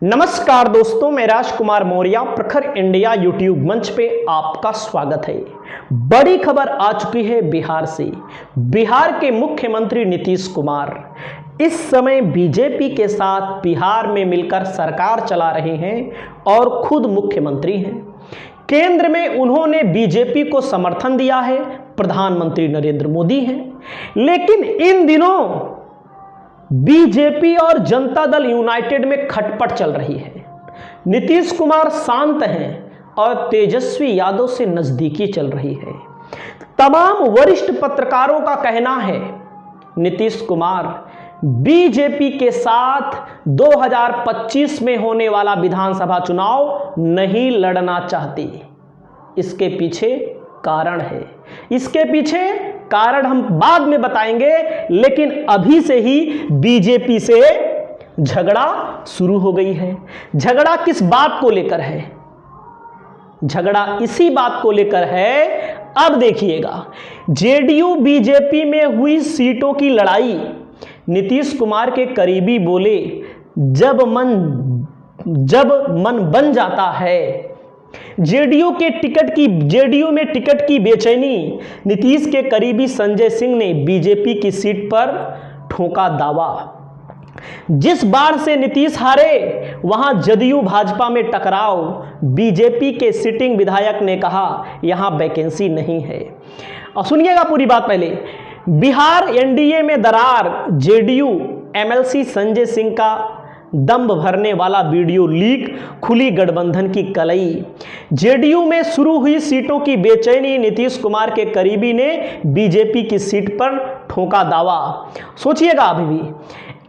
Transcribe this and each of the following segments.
नमस्कार दोस्तों, मैं राजकुमार मौर्य प्रखर इंडिया यूट्यूब मंच पे आपका स्वागत है। बड़ी खबर आ चुकी है बिहार से। बिहार के मुख्यमंत्री नीतीश कुमार इस समय बीजेपी के साथ बिहार में मिलकर सरकार चला रहे हैं और खुद मुख्यमंत्री हैं। केंद्र में उन्होंने बीजेपी को समर्थन दिया है, प्रधानमंत्री नरेंद्र मोदी हैं। लेकिन इन दिनों बीजेपी और जनता दल यूनाइटेड में खटपट चल रही है। नीतीश कुमार शांत हैं और तेजस्वी यादव से नजदीकी चल रही है। तमाम वरिष्ठ पत्रकारों का कहना है नीतीश कुमार बीजेपी के साथ 2025 में होने वाला विधानसभा चुनाव नहीं लड़ना चाहते। इसके पीछे कारण है। इसके पीछे कारण हम बाद में बताएंगे, लेकिन अभी से ही बीजेपी से झगड़ा शुरू हो गई है। झगड़ा किस बात को लेकर है? झगड़ा इसी बात को लेकर है। अब देखिएगा, जेडीयू बीजेपी में हुई सीटों की लड़ाई। नीतीश कुमार के करीबी बोले, जब मन बन जाता है। जेडीयू में टिकट की बेचैनी। नीतीश के करीबी संजय सिंह ने बीजेपी की सीट पर ठोका दावा। जिस बार से नीतीश हारे वहां जदयू भाजपा में टकराव। बीजेपी के सिटिंग विधायक ने कहा यहां वैकेंसी नहीं है। और सुनिएगा पूरी बात पहले। बिहार एनडीए में दरार, जेडीयू एमएलसी संजय सिंह का दम भरने वाला वीडियो लीक, खुली गठबंधन की कलई। जेडीयू में शुरू हुई सीटों की बेचैनी। नीतीश कुमार के करीबी ने बीजेपी की सीट पर ठोका दावा। सोचिएगा, अभी भी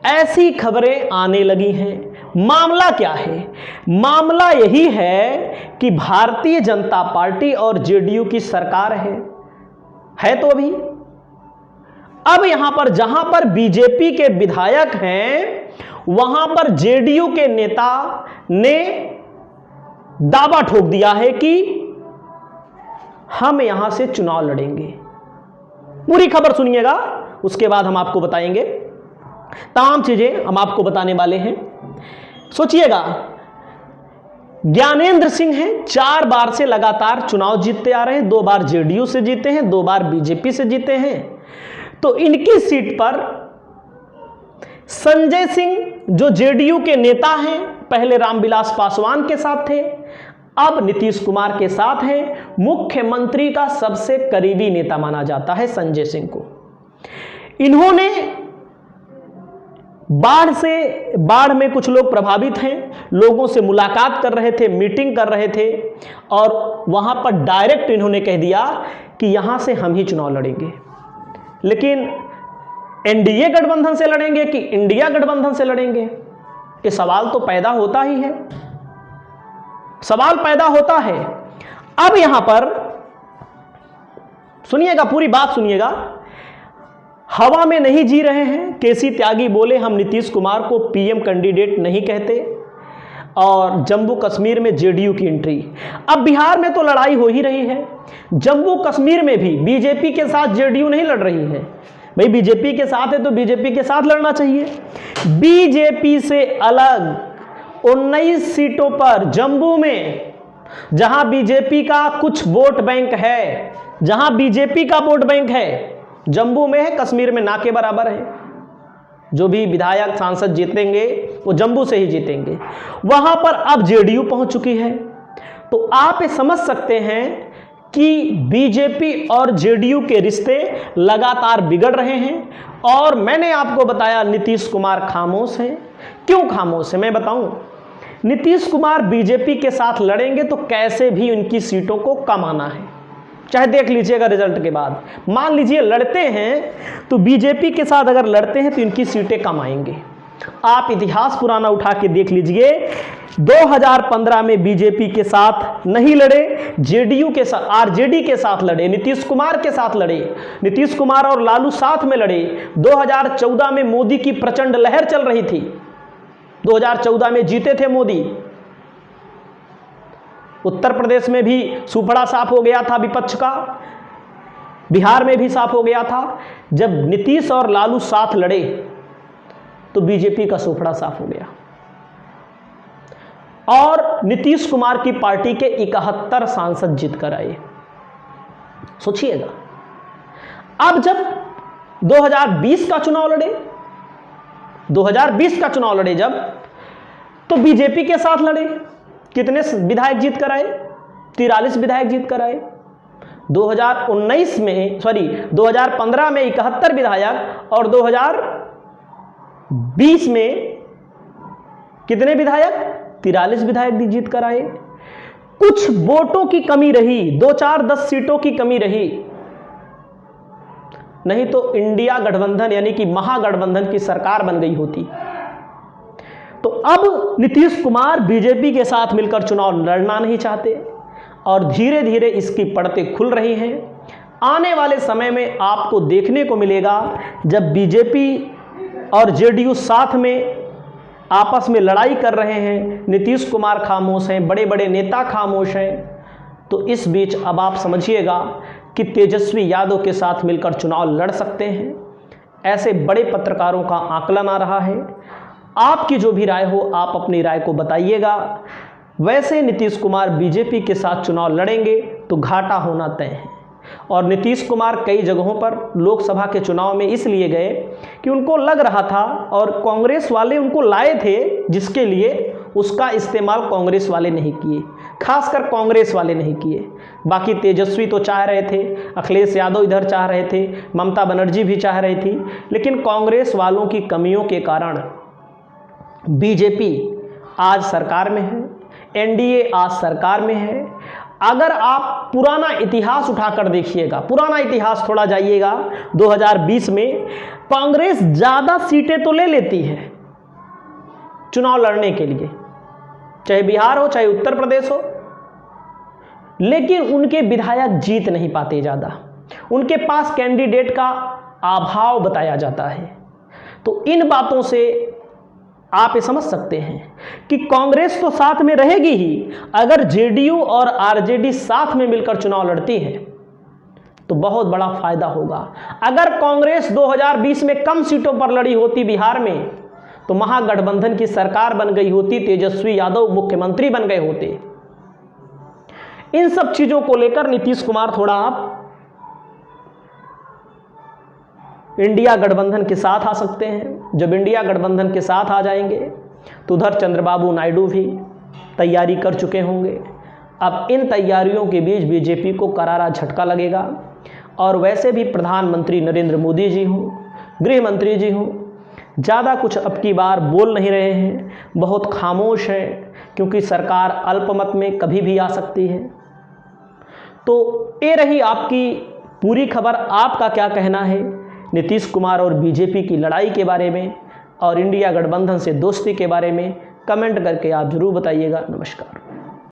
ऐसी खबरें आने लगी हैं। मामला क्या है? मामला यही है कि भारतीय जनता पार्टी और जेडीयू की सरकार है तो अभी। अब यहां पर जहां पर बीजेपी के विधायक हैं, वहां पर जेडीयू के नेता ने दावा ठोक दिया है कि हम यहां से चुनाव लड़ेंगे। पूरी खबर सुनिएगा, उसके बाद हम आपको बताएंगे। तमाम चीजें हम आपको बताने वाले हैं। सोचिएगा, ज्ञानेंद्र सिंह हैं, 4 बार से लगातार चुनाव जीतते आ रहे हैं। 2 बार जेडीयू से जीते हैं, 2 बार बीजेपी से जीते हैं। तो इनकी सीट पर संजय सिंह जो जेडीयू के नेता हैं, पहले रामविलास पासवान के साथ थे, अब नीतीश कुमार के साथ हैं। मुख्यमंत्री का सबसे करीबी नेता माना जाता है संजय सिंह को। इन्होंने बाढ़ में कुछ लोग प्रभावित हैं, लोगों से मुलाकात कर रहे थे, मीटिंग कर रहे थे और वहां पर डायरेक्ट इन्होंने कह दिया कि यहां से हम ही चुनाव लड़ेंगे। लेकिन एनडीए गठबंधन से लड़ेंगे कि इंडिया गठबंधन से लड़ेंगे, ये सवाल तो पैदा होता ही है। सवाल पैदा होता है। अब यहां पर सुनिएगा, पूरी बात सुनिएगा। हवा में नहीं जी रहे हैं। केसी त्यागी बोले हम नीतीश कुमार को पीएम कैंडिडेट नहीं कहते। और जम्मू कश्मीर में जेडीयू की एंट्री। अब बिहार में तो लड़ाई हो ही रही है, जम्मू कश्मीर में भी बीजेपी के साथ जेडीयू नहीं लड़ रही है। भाई बीजेपी के साथ है तो बीजेपी के साथ लड़ना चाहिए। बीजेपी से अलग 19 सीटों पर जम्मू में, जहां बीजेपी का कुछ वोट बैंक है, जहां बीजेपी का वोट बैंक है जम्मू में है, कश्मीर में ना के बराबर है। जो भी विधायक सांसद जीतेंगे वो जम्मू से ही जीतेंगे। वहां पर अब जेडीयू पहुंच चुकी है। तो आप ये समझ सकते हैं कि बीजेपी और जेडीयू के रिश्ते लगातार बिगड़ रहे हैं। और मैंने आपको बताया नीतीश कुमार खामोश हैं। क्यों खामोश है मैं बताऊं। नीतीश कुमार बीजेपी के साथ लड़ेंगे तो कैसे भी उनकी सीटों को कम आना है, चाहे देख लीजिएगा रिजल्ट के बाद। मान लीजिए लड़ते हैं तो बीजेपी के साथ अगर लड़ते हैं तो इनकी सीटें कम आएंगे। आप इतिहास पुराना उठा के देख लीजिए। 2015 में बीजेपी के साथ नहीं लड़े, जेडीयू के साथ, आरजेडी के साथ लड़े, नीतीश कुमार के साथ लड़े, नीतीश कुमार और लालू साथ में लड़े। 2014 में मोदी की प्रचंड लहर चल रही थी। 2014 में जीते थे मोदी। उत्तर प्रदेश में भी सुपड़ा साफ हो गया था विपक्ष का, बिहार में भी साफ हो गया था। जब नीतीश और लालू साथ लड़े तो बीजेपी का सुपड़ा साफ हो गया। और नीतीश कुमार की पार्टी के 71 सांसद जीत कर आए। सोचिएगा, अब जब 2020 का चुनाव लड़े, 2020 का चुनाव लड़े जब, तो बीजेपी के साथ लड़े। कितने विधायक जीत कर आए? 43 विधायक जीत कर आए। 2015 में 71 विधायक और 2020 में कितने विधायक? 43 विधायक भी जीत कर आए। कुछ वोटों की कमी रही, 2-4-10 सीटों की कमी रही, नहीं तो इंडिया गठबंधन यानी कि महागठबंधन की सरकार बन गई होती। तो अब नीतीश कुमार बीजेपी के साथ मिलकर चुनाव लड़ना नहीं चाहते और धीरे धीरे इसकी पड़तें खुल रही हैं। आने वाले समय में आपको देखने को मिलेगा जब बीजेपी और जेडीयू साथ में आपस में लड़ाई कर रहे हैं, नीतीश कुमार खामोश हैं, बड़े बड़े नेता खामोश हैं, तो इस बीच अब आप समझिएगा कि तेजस्वी यादव के साथ मिलकर चुनाव लड़ सकते हैं। ऐसे बड़े पत्रकारों का आकलन आ रहा है। आपकी जो भी राय हो, आप अपनी राय को बताइएगा। वैसे नीतीश कुमार बीजेपी के साथ चुनाव लड़ेंगे तो घाटा होना तय है। और नीतीश कुमार कई जगहों पर लोकसभा के चुनाव में इसलिए गए कि उनको लग रहा था, और कांग्रेस वाले उनको लाए थे जिसके लिए, उसका इस्तेमाल कांग्रेस वाले नहीं किए, खासकर कांग्रेस वाले नहीं किए। बाकी तेजस्वी तो चाह रहे थे, अखिलेश यादव इधर चाह रहे थे, ममता बनर्जी भी चाह रही थी, लेकिन कांग्रेस वालों की कमियों के कारण बीजेपी आज सरकार में है, एनडीए आज सरकार में है। अगर आप पुराना इतिहास उठाकर देखिएगा, पुराना इतिहास थोड़ा जाइएगा, 2020 में कांग्रेस ज़्यादा सीटें तो ले लेती है चुनाव लड़ने के लिए, चाहे बिहार हो चाहे उत्तर प्रदेश हो, लेकिन उनके विधायक जीत नहीं पाते ज़्यादा, उनके पास कैंडिडेट का अभाव बताया जाता है। तो इन बातों से आप ये समझ सकते हैं कि कांग्रेस तो साथ में रहेगी ही, अगर जेडीयू और आरजेडी साथ में मिलकर चुनाव लड़ती है तो बहुत बड़ा फायदा होगा। अगर कांग्रेस 2020 में कम सीटों पर लड़ी होती बिहार में, तो महागठबंधन की सरकार बन गई होती, तेजस्वी यादव मुख्यमंत्री बन गए होते। इन सब चीजों को लेकर नीतीश कुमार थोड़ा आप इंडिया गठबंधन के साथ आ सकते हैं। जब इंडिया गठबंधन के साथ आ जाएंगे तो उधर चंद्रबाबू नायडू भी तैयारी कर चुके होंगे। अब इन तैयारियों के बीच बीजेपी को करारा झटका लगेगा। और वैसे भी प्रधानमंत्री नरेंद्र मोदी जी हों, गृह मंत्री जी हों, ज़्यादा कुछ अब की बार बोल नहीं रहे हैं, बहुत खामोश हैं, क्योंकि सरकार अल्पमत में कभी भी आ सकती है। तो ये रही आपकी पूरी खबर। आपका क्या कहना है नीतीश कुमार और बीजेपी की लड़ाई के बारे में और इंडिया गठबंधन से दोस्ती के बारे में? कमेंट करके आप जरूर बताइएगा। नमस्कार।